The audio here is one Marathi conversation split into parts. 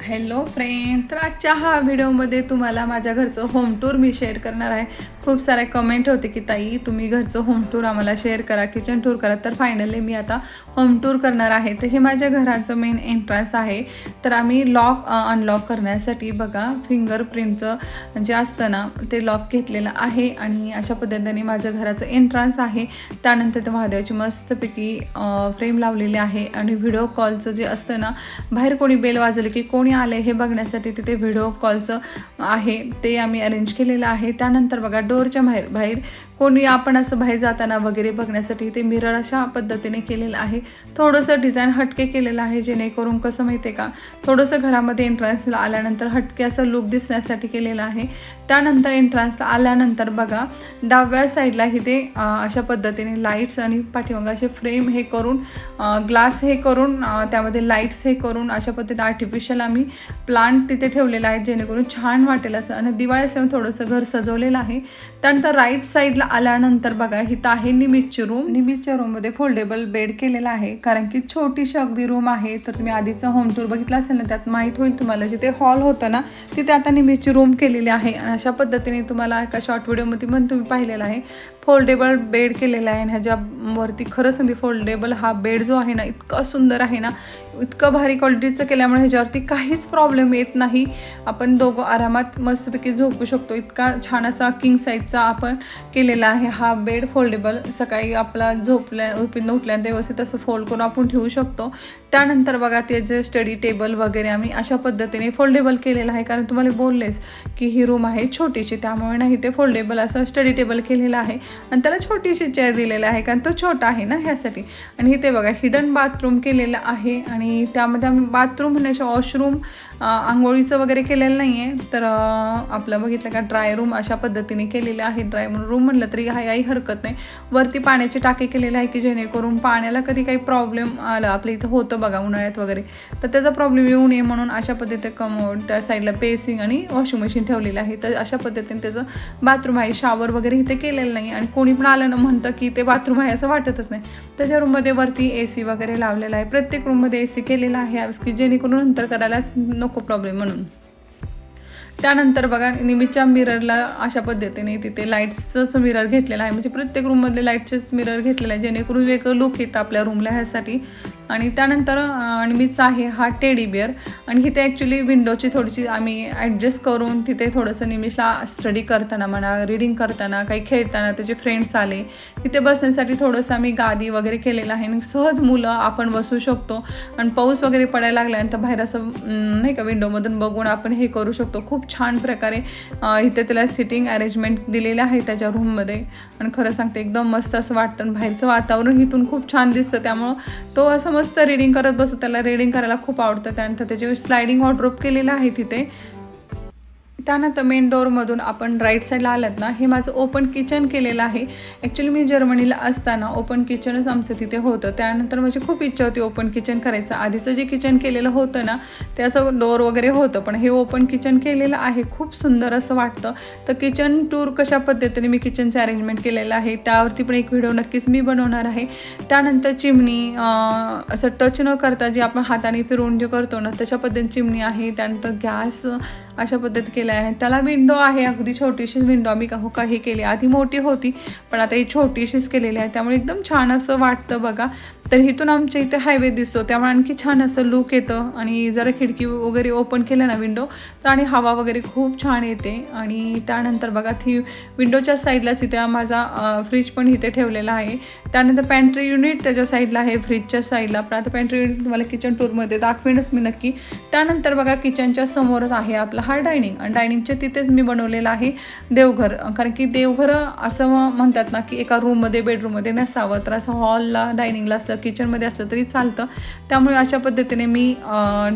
हॅलो फ्रेंड, तर आजच्या हा व्हिडिओमध्ये तुम्हाला माझ्या घरचं होम टूर मी शेअर करणार आहे. खूप सारे कमेंट होते की ताई तुम्ही घरचं होम टूर आम्हाला शेअर करा, किचन टूर करा. तर फायनली मी आता होम टूर करणार आहे. तर हे माझ्या घराचं मेन एंट्रन्स आहे. तर आम्ही लॉक अनलॉक करण्यासाठी बघा फिंगरप्रिंटचं जे असतं ना ते लॉक घेतलेलं आहे आणि अशा पद्धतीने माझं घराचं एंट्रन्स आहे. त्यानंतर ते महादेवाची मस्तपैकी फ्रेम लावलेली आहे आणि व्हिडिओ कॉलचं जे असतं ना बाहेर कोणी बेल वाजवली की कोणी आले हे बघण्यासाठी तिथे व्हिडिओ कॉलचं आहे ते आम्ही अरेंज केलेलं आहे. त्यानंतर बघा डोरच्या बाहेर कोणी आपण असं बाहेर जाताना वगैरे बघण्यासाठी ते मिरर अशा पद्धतीने केलेलं आहे. थोडंसं डिझाईन हटके केलेलं आहे जेणेकरून कसं माहिती आहे का थोडंसं घरामध्ये एंट्रन्सला आल्यानंतर हटके असं लुक दिसण्यासाठी केलेलं आहे. त्यानंतर एंट्रन्सला आल्यानंतर बघा डाव्या साईडला इथे अशा पद्धतीने लाईट्स आणि पाठीमागे असे फ्रेम हे करून ग्लास हे करून त्यामध्ये लाईट्स हे करून अशा पद्धतीने आर्टिफिशियल आम्ही प्लांट तिथे ठेवलेला आहे जेणेकरून छान वाटेल असं. आणि दिवाळी असल्यामुळे थोडंसं घर सजवलेलं आहे. त्यानंतर राईट साईडला आल्यानंतर बघा इथं आहे निमितची रूम. निमितच्या रूममध्ये फोल्डेबल बेड केलेला आहे कारण की छोटीशी अगदी रूम आहे. तर तुम्ही आधीचा होम टूर बघितला असेल ना त्यात माहीत होईल तुम्हाला. जिथे हॉल होतं ना तिथे आता निमितची रूम केलेली आहे आणि अशा पद्धतीने तुम्हाला एका शॉर्ट व्हिडिओमध्ये पण तुम्ही पाहिलेला आहे. फोल्डेबल बेड केलेला आहे आणि ह्याच्यावरती खरं सांगते फोल्डेबल हा बेड जो आहे ना इतका सुंदर आहे ना, इतकं भारी क्वालिटीचं केल्यामुळे ह्याच्यावरती काहीच प्रॉब्लेम येत नाही. आपण दोघं आरामात मस्तपैकी झोपू शकतो. इतका छान असा किंग साईजचा आपण केलेला आहे हा बेड फोल्डेबल. सकाळी आपला उठल्यानंतर व्यवस्थित असं फोल्ड करून आपण ठेवू शकतो. त्यानंतर बघा ते जे स्टडी टेबल वगैरे आम्ही अशा पद्धतीने फोल्डेबल केलेलं आहे कारण तुम्हाला बोललेच की ही रूम आहे छोटीशी त्यामुळे नाही ते फोल्डेबल असं स्टडी टेबल केलेलं आहे आणि त्याला छोटीशी चेअर दिलेला आहे कारण तो छोटा आहे ना ह्यासाठी. आणि इथे बघा हिडन बाथरूम केलेलं आहे आणि त्यामध्ये आम्ही बाथरूम म्हणजे वॉशरूम आंघोळीचं वगैरे केलेलं नाही आहे. तर आपलं बघितलं का ड्राय रूम अशा पद्धतीने केलेलं आहे. ड्राय रूम म्हणलं तरी काही हरकत नाही. वरती पाण्याची टाकी केलेली आहे की जेणेकरून पाण्याला कधी काही प्रॉब्लेम आला आपल्या इथं होतं बघा उन्हाळ्यात वगैरे तर त्याचा प्रॉब्लेम येऊ नये म्हणून अशा पद्धतीने कमोड त्या साईडला बेसिंग आणि वॉशिंग मशीन ठेवलेलं आहे. तर अशा पद्धतीने त्याचं बाथरूम आहे. शावर वगैरे इथे केलेलं नाही आणि कोणी पण आलं ना म्हणतं की ते बाथरूम आहे असं वाटतच नाही. त्याच्या रूममध्ये वरती AC वगैरे लावलेला आहे. प्रत्येक रूममध्ये AC केलेला आहे की जेणेकरून नंतर करायला नको प्रॉब्लेम म्हणून. त्यानंतर बघा निमितच्या मिररला अशा पद्धतीने तिथे लाईट्सचंच मिरर घेतलेला आहे म्हणजे प्रत्येक रूममध्ये लाईटचेच मिरर घेतलेला आहे जेणेकरून वेगळं लुक येतं आपल्या रूमला ह्यासाठी. आणि त्यानंतर निमितचा आहे हा टेडी बिअर आणि इथे ॲक्च्युली विंडोची थोडीशी आम्ही ॲडजस्ट करून तिथे थोडंसं निमिषला स्टडी करताना म्हणा रीडिंग करताना काही खेळताना त्याचे फ्रेंड्स आले तिथे बसण्यासाठी थोडंसं आम्ही गादी वगैरे केलेलं आहे आणि सहज मुलं आपण बसू शकतो. आणि पाऊस वगैरे पडायला लागल्यानंतर बाहेर असं नाही का विंडोमधून बघून आपण हे करू शकतो. खूप छान प्रकारे इथे त्याला सिटिंग अरेंजमेंट दिलेलं आहे त्याच्या रूममध्ये आणि खरं सांगते एकदम मस्त असं वाटतं. आणि बाहेरचं वातावरण इथून खूप छान दिसतं त्यामुळं तो असं मस्त रीडिंग करत बसतो. त्याला रीडिंग करायला खूप आवडतं. त्यानंतर त्याचे स्लायडिंग वॉर्डरोब केलेलं आहे तिथे. त्यानंतर मेन डोअरमधून आपण राईट साईडला आलात ना हे माझं ओपन किचन केलेलं आहे. ॲक्च्युली मी जर्मनीला असताना ओपन किचनच आमचं तिथे होतं. त्यानंतर माझी खूप इच्छा होती ओपन किचन करायचं. आधीचं जे किचन केलेलं होतं ना ते असं डोअर वगैरे होतं पण हे ओपन किचन केलेलं आहे. खूप सुंदर असं वाटतं. तर किचन टूर कशा पद्धतीने मी किचनचं अरेंजमेंट केलेलं आहे त्यावरती पण एक व्हिडिओ नक्कीच मी बनवणार आहे. त्यानंतर चिमणी असं टच न करता जे आपण हाताने फिरवून जे करतो ना तशा पद्धतीने चिमणी आहे. त्यानंतर गॅस अशा पद्धत केलं आहे. त्याला विंडो आहे अगदी छोटीशीच विंडो आम्ही काही केली. आधी मोठी होती पण आता ही छोटीशीच केलेली आहे त्यामुळे एकदम छान असं वाटतं बघा. तर इथून आमच्या इथे हायवे दिसतो त्यामुळे आणखी छान असं लुक येतं. आणि जरा खिडकी वगैरे ओपन केलं ना विंडो तर आणि हवा वगैरे खूप छान येते. आणि त्यानंतर बघा ती विंडोच्या साईडलाच इथे माझा फ्रीज पण इथे ठेवलेला आहे. त्यानंतर पॅन्ट्री युनिट त्याच्या साईडला आहे फ्रीजच्या साईडला. पण आता पॅन्ट्री युनिट तुम्हाला किचन टूरमध्ये दाखवेनच मी नक्की. त्यानंतर बघा किचनच्या समोरच आहे आपला हा डायनिंग आणि डायनिंगच्या तिथेच मी बनवलेलं आहे देवघर. कारण की देवघर असं म्हणतात ना की एका रूममध्ये बेडरूममध्ये नसावं तर असं हॉलला डायनिंगला असतं किचनमध्ये असलं तरी चालतं. त्यामुळे अशा पद्धतीने मी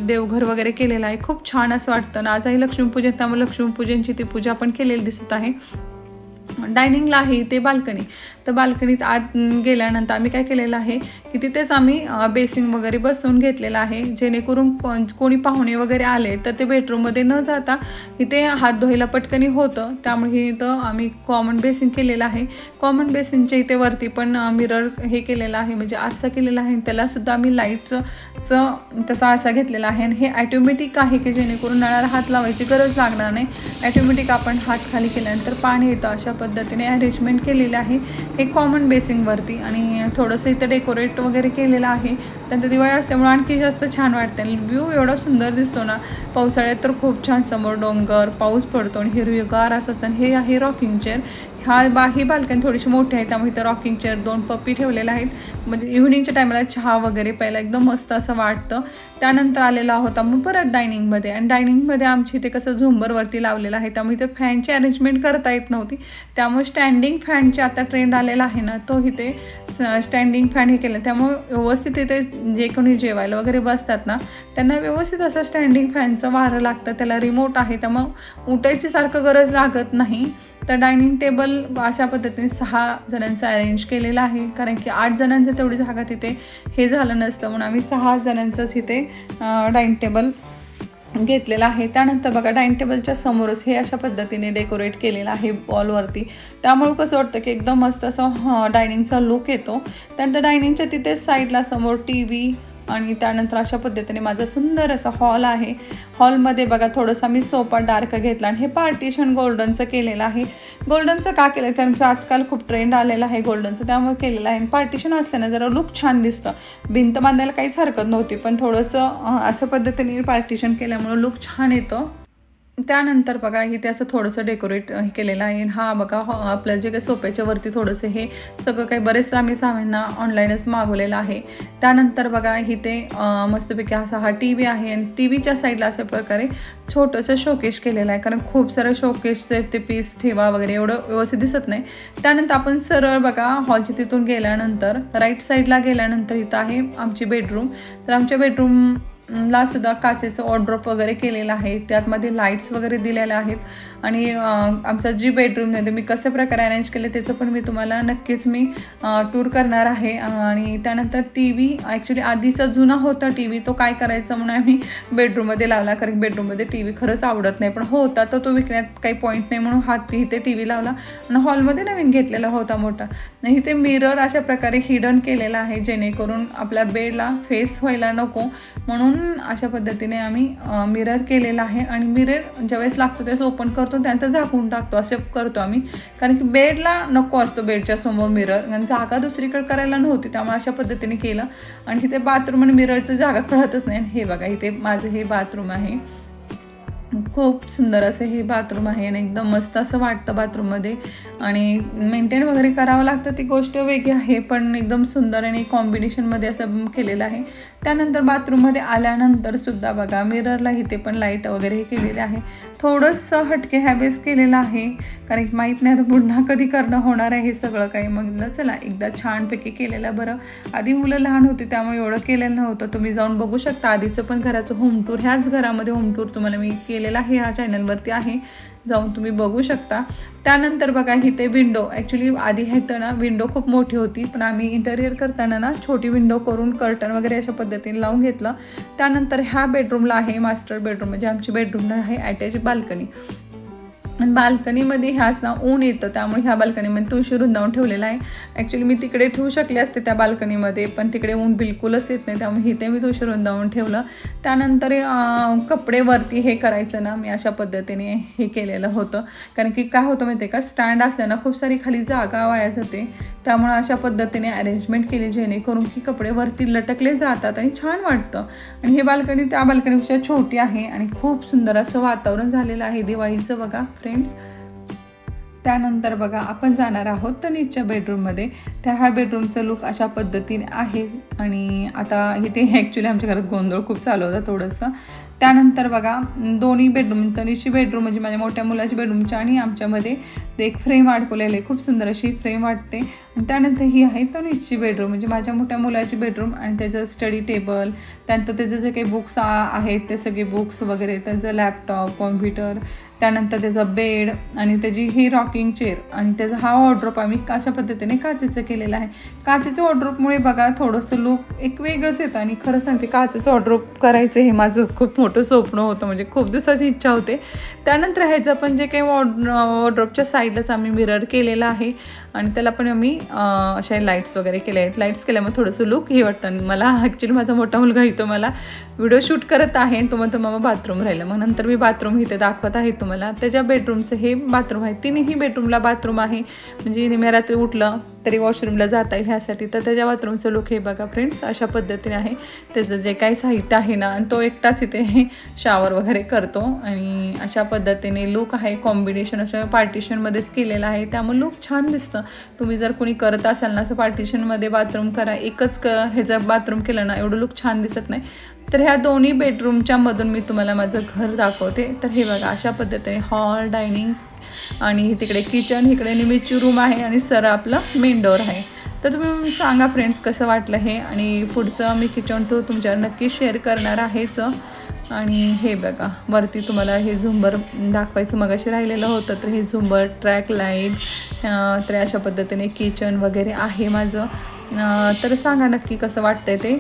देवघर वगैरे केलेलं आहे. खूप छान असं वाटतं ना. आज आहे लक्ष्मीपूजन त्यामुळे लक्ष्मीपूजनची ती पूजा पण केलेली दिसत आहे. डायनिंगला आहे ते बाल्कनी, तर बाल्कनीत आत गेल्यानंतर आम्ही काय केलेलं आहे की तिथेच आम्ही बेसिन वगैरे बसवून घेतलेलं आहे, जेणेकरून कोणी पाहुणे वगैरे आले तर ते बेडरूममध्ये न जाता इथे हात धुवायला पटकनी होतं. त्यामुळे इथं आम्ही कॉमन बेसिन केलेलं आहे. कॉमन बेसिनच्या इथे वरती पण मिरर हे केलेलं आहे, म्हणजे आरसा केलेला आहे. त्यालासुद्धा आम्ही लाईटचं तसा आरसा घेतलेला आहे. आणि हे ॲटोमॅटिक आहे की जेणेकरून नळाला हात लावायची गरज लागणार नाही. ॲटोमॅटिक आपण हात खाली केल्यानंतर पाणी येतं, अशा पद्धतीने अरेंजमेंट केलेलं आहे हे कॉमन बेसिंगवरती. आणि थोडंसं इथं डेकोरेट वगैरे केलेलं आहे. त्यानंतर दिवाळी असल्यामुळे आणखी जास्त छान वाटते. व्ह्यू एवढा सुंदर दिसतो ना, पावसाळ्यात तर खूप छान. समोर डोंगर, पाऊस पडतो आणि हिरवीगार असतं. हे आहे रॉकिंग चेअर. ही बाल्कनी थोडीशी मोठी आहे, त्यामुळे इथं रॉकिंग चेअर 2 पप्पी ठेवलेल्या आहेत, म्हणजे इव्हिनिंगच्या टायमाला चहा वगैरे प्यायला एकदम मस्त असं वाटतं. त्यानंतर आलेला होता मग परत डायनिंगमध्ये. आणि डायनिंगमध्ये आमची इथे कसं झुंबरवरती लावलेलं आहे, त्यामुळे इथे फॅनची अरेंजमेंट करता येत नव्हती. त्यामुळे स्टँडिंग फॅनचे आता ट्रेंड आलेला आहे ना, तो इथे स्टँडिंग फॅन हे केलं. त्यामुळे व्यवस्थित इथे जे कोणी जेवायला वगैरे बसतात ना, त्यांना व्यवस्थित असं स्टँडिंग फॅनचं वारं लागतं. त्याला रिमोट आहे, त्यामुळे उठायची सारखं गरज लागत नाही. तर डायनिंग टेबल अशा पद्धतीने 6 जणांचं अरेंज केलेलं आहे, कारण की 8 जणांचं तेवढी जागा तिथे हे झालं नसतं, म्हणून आम्ही 6 जणांचंच इथे डायनिंग टेबल घेतलेला आहे. त्यानंतर बघा डायनिंग टेबलच्या समोरच हे अशा पद्धतीने डेकोरेट केलेलं आहे वॉलवरती. त्यामुळे कसं वाटतं की एकदम मस्त असं डायनिंगचा लुक येतो. त्यानंतर डायनिंगच्या तिथेच साईडला समोर TV आणि त्यानंतर अशा पद्धतीने माझा सुंदर असा हॉल आहे. हॉलमध्ये बघा थोडंसं मी सोफा डार्क घेतला आणि हे पार्टिशन गोल्डनचं केलेलं आहे. गोल्डनचं का केलं, कारण की आजकाल खूप ट्रेंड आलेला आहे गोल्डनचं, त्यामुळे केलेलं आहे. पार्टिशन असल्यानं जरा लुक छान दिसतं. भिंत बांधायला काहीच हरकत नव्हती, पण थोडंसं अशा पद्धतीने पार्टिशन केल्यामुळे लुक छान येतं. त्यानंतर बघा इथे असं थोडंसं डेकोरेट केलेलं आहे. हा बघा आपलं जे काही सोप्याच्या वरती थोडंसं हे सगळं काही बरेचसं आम्ही सामान्यांना ऑनलाईनच मागवलेलं आहे. त्यानंतर बघा इथे मस्तपैकी असा हा TV आहे आणि TVच्या साईडला अशा प्रकारे छोटंसं शोकेस केलेलं आहे, कारण खूप सारं शोकेसचे ते पीस ठेवा वगैरे एवढं व्यवस्थित दिसत नाही. त्यानंतर आपण सरळ बघा हॉलच्या तिथून गेल्यानंतर राईट साईडला गेल्यानंतर इथं आहे आमची बेडरूम. तर आमच्या बेडरूम ला सुद्धा काचेचं वॉर्डरोब वगैरे केलेलं आहे, त्यातमध्ये लाईट्स वगैरे दिलेल्या आहेत. आणि आमचा जी बेडरूममध्ये मी कशा प्रकारे अरेंज केले त्याचं पण मी तुम्हाला नक्कीच मी टूर करणार आहे. आणि त्यानंतर TV ॲक्च्युली आधीचा जुना होता TV, तो काय करायचा म्हणून आम्ही बेडरूममध्ये लावला, कारण बेडरूममध्ये TV खरंच आवडत नाही, पण होता तर तो विकण्यात काही पॉईंट नाही म्हणून इथे TV लावला. आणि हॉलमध्ये नवीन घेतलेला होता मोठा. नाही ते मिरर अशा प्रकारे हिडन केलेला आहे, जेणेकरून आपल्या बेडला फेस व्हायला नको म्हणून अशा पद्धतीने आम्ही मिरर केलेला आहे. आणि मिरर ज्यावेळेस लागतो त्यावेळेस ओपन करतो, त्यानंतर झाकून टाकतो, असं करतो आम्ही, कारण की बेडला नको असतो बेडच्या समोर मिरर, आणि जागा दुसरीकडे करायला नव्हती, त्यामुळे अशा पद्धतीने केलं. आणि इथे बाथरूम आणि मिररचं जागा कळतच नाही. हे बघा इथे माझं हे बाथरूम आहे, खूप सुंदर असं हे बाथरूम आहे आणि एकदम मस्त असं वाटतं बाथरूममध्ये. आणि मेंटेन वगैरे करावं लागतं ती गोष्ट वेगळी आहे, पण एकदम सुंदर आणि कॉम्बिनेशनमध्ये असं केलेलं आहे. त्यानंतर बाथरूममध्ये आल्यानंतर सुद्धा बघा मिररला इथे पण लाईट वगैरे केलेले आहे. थोडंसं हटके हॅबेस केलेलं आहे, कारण माहीत नाही आता पुन्हा कधी करणं होणार आहे हे सगळं काही. मग चला एकदा छानपैकी केलेलं बरं. आधी मुलं लहान होती त्यामुळे एवढं केलेलं नव्हतं. तुम्ही जाऊन बघू शकता आधीचं पण घराचं होम टूर, ह्याच घरामध्ये होम टूर तुम्हाला मी केलेला आहे, ह्या चॅनलवरती आहे, जाऊन तुम्ही बघू शकता. त्यानंतर बघा इथे विंडो, ॲक्च्युली आधी हे ना विंडो खूप मोठी होती, पण आम्ही इंटेरियर करताना ना छोटी विंडो करून कर्टन वगैरे अशा पद्धतीने लावून घेतलं. त्यानंतर ह्या बेडरूमला आहे मास्टर बेडरूम, म्हणजे आमची बेडरूमला आहे अटॅच बाल्कनी. आणि बाल्कनीमध्ये ह्याच ना ऊन येतं, त्यामुळे ह्या बाल्कनीमध्ये तुळशी वृंदावन ठेवलेलं आहे. ॲक्च्युली मी तिकडे ठेवू शकले असते त्या बाल्कनीमध्ये, पण तिकडे ऊन बिलकुलच येत नाही, त्यामुळे इथे मी तुळशी वृंदावन ठेवलं. त्यानंतर कपडेवरती हे करायचं ना मी अशा पद्धतीने हे केलेलं होतं, कारण की काय होतं माहिती आहे का, स्टँड असल्यानं खूप सारी खाली जागा वाया जाते, त्यामुळे अशा पद्धतीने अरेंजमेंट केली जेणेकरून की कपडे वरती लटकले जातात आणि छान वाटतं. आणि हे बाल्कनी त्या बाल्कनीपेक्षा छोटी आहे आणि खूप सुंदर असं वातावरण झालेलं आहे दिवाळीचं बघा फ्रेंड्स. त्यानंतर बघा आपण जाणार आहोत तनिषच्या बेडरूममध्ये. त्या ह्या बेडरूमचं लुक अशा पद्धतीने आहे. आणि आता इथे ॲक्च्युली आमच्या घरात गोंधळ खूप चालू होता थोडंसं, त्यानंतर बघा दोन्ही बेडरूम, तनिषची बेडरूम म्हणजे माझ्या मोठ्या मुलाची बेडरूमच्या आणि आमच्यामध्ये एक फ्रेम अडकवलेली आहे, खूप सुंदर अशी फ्रेम वाटते. आणि त्यानंतर ही आहे तनिषची बेडरूम म्हणजे माझ्या मोठ्या मुलाची बेडरूम आणि त्याचं स्टडी टेबल, त्यानंतर त्याचे जे काही बुक्स आहेत ते सगळे बुक्स वगैरे, त्याचं लॅपटॉप, कॉम्प्युटर, त्यानंतर त्याचा बेड आणि त्याची ही रॉकिंग चेअर आणि त्याचा हा वॉर्डरोब आम्ही अशा पद्धतीने काचेचं केलेलं आहे. काचेचं वॉर्डरोबमुळे बघा थोडंसं लुक एक वेगळंच येतं. आणि खरं सांगते काचेचं वॉर्डरोब करायचं हे माझं खूप मोठं स्वप्न होतं, म्हणजे खूप दिवसाची इच्छा होते. त्यानंतर ह्याचं पण जे काही वॉर्डरोबच्या साईडलाच आम्ही मिरर केलेला आहे आणि त्याला पण आम्ही अशा लाईट्स वगैरे केल्या आहेत. लाईट्स केल्यामुळे थोडंसं लुक हे वाटतं. आणि मला ॲक्च्युली माझा मोठा मुलगा इथं मला व्हिडिओ शूट करत आहे, तो म्हणतो मामा बाथरूम राहिलं. मग नंतर मी बाथरूम इथे दाखवत आहे तुम्हाला. त्याच्या बेडरूमचं हे बाथरूम आहे, तिन्ही बेडरूमला बाथरूम आहे, म्हणजे नेहमी रात्री उठलं तरी वॉशरूमला जाता येईल ह्यासाठी. तर त्याच्या बाथरूमचं लुक हे बघा फ्रेंड्स अशा पद्धतीने आहे. त्याचं जे काही साहित्य आहे ना, आणि तो एकटाच इथे शावर वगैरे करतो आणि अशा पद्धतीने लुक आहे. कॉम्बिनेशन असं पार्टिशनमध्येच केलेलं आहे, त्यामुळे लुक छान दिसतं. तुम्ही जर कोणी करत असाल ना असं पार्टिशनमध्ये बाथरूम करा, एकच ह्याचं बाथरूम केलं ना एवढं लुक छान दिसत नाही. तर ह्या दोन्ही बेडरूमच्या मधून मी तुम्हाला माझं घर दाखवते. तर हे बघा अशा पद्धतीने हॉल, डायनिंग आणि तिकडे किचन, इकडे निमितची रूम आहे आणि सरळ आपलं मेन डोअर आहे. तर तुम्ही सांगा फ्रेंड्स कसं वाटलं हे. आणि पुढचं मी किचन टूर तुमच्यावर नक्की शेअर करणार आहेच. आणि हे बघा वरती तुम्हाला हे झुंबर दाखवायचं मगाशी राहिलेलं होतं, तर हे झुंबर, ट्रॅक लाईट, तर अशा पद्धतीने किचन वगैरे आहे माझं. तर सांगा नक्की कसं वाटतंय ते.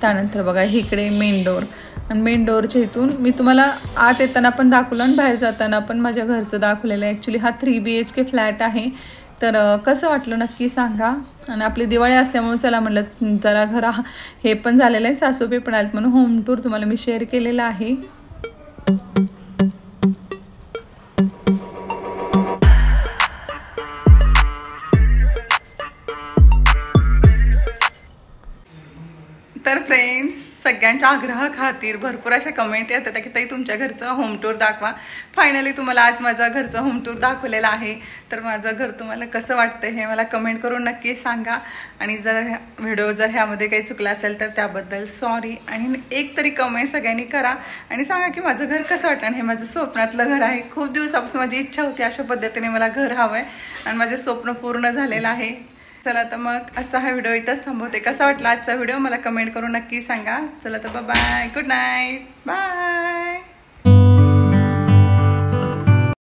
त्यानंतर बघा इकडे मेन डोअर आणि मेन डोअरच्या इथून मी तुम्हाला आत येताना पण दाखवलं आणि बाहेर जाताना पण माझ्या घरचं दाखवलेलं आहे. ॲक्च्युली हा 3 BHK फ्लॅट आहे. तर कसं वाटलं नक्की सांगा. आणि आपली दिवाळी असल्यामुळे चला म्हटलं जरा घर हे पण झालेलं आहे, सासूबाई पण आलेत म्हणून होम टूर तुम्हाला मी शेअर केलेला आहे. तर फ्रेंड्स सगळ्यांच्या आग्रह खातीर भरपूर अशा कमेंट येत होत्या की ताई तुमच्या घरचं होम टूर दाखवा. फायनली तुम्हाला आज माझं घरचं होम टूर दाखवलेलं आहे. तर माझं घर तुम्हाला कसं वाटतं हे मला कमेंट करून नक्की सांगा. आणि जर व्हिडिओ जर ह्यामध्ये काही चुकला असेल तर त्याबद्दल सॉरी. आणि एक तरी कमेंट सगळ्यांनी करा आणि सांगा की माझं घर कसं वाटतं. आणि हे माझं स्वप्नातलं घर आहे. खूप दिवसापासून माझी इच्छा होती अशा पद्धतीने मला घर हवं आहे आणि माझं स्वप्न पूर्ण झालेलं आहे. चला तर मग आजचा हा व्हिडिओ इथंच थांबवते. कसा वाटला आजचा व्हिडिओ मला कमेंट करून नक्की सांगा. चला तर बाय, गुड नाईट, बाय.